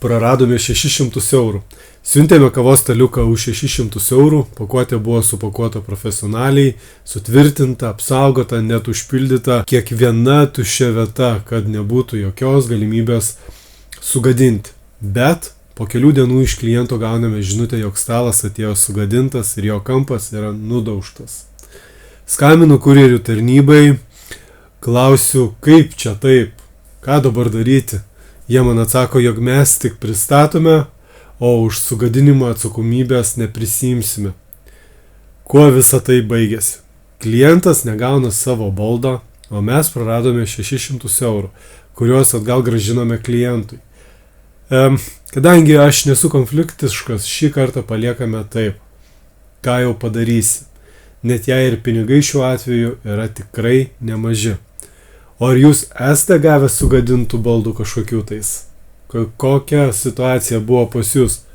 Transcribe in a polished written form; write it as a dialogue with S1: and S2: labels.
S1: praradome 600 eurų. Siuntėme kavos staliuką už 600 eurų, pakuotė buvo supakuota profesionaliai, sutvirtinta, apsaugota, net užpildyta kiekviena tuščia vieta, kad nebūtų jokios galimybės sugadinti. Bet po kelių dienų iš kliento gauname žinutę, jog stalas atėjo sugadintas ir jo kampas yra nudaužtas. Skambinu kurjerių tarnybai, klausiu, kaip čia taip, ką dabar daryti. Jie man atsako, jog mes tik pristatome, o už sugadinimą atsakomybės neprisimsime. Kuo visa tai baigėsi? Klientas negauna savo baldo, o mes praradome 600 eurų, kuriuos atgal grąžinome klientui. Kadangi aš nesu konfliktiškas, šį kartą paliekame taip. Ką jau padarysi? Net jei ir pinigai šiuo atveju yra tikrai nemaži. O ar jūs esate gavę sugadintų baldų kažkokių tais? Kokia situacija buvo pas jūs?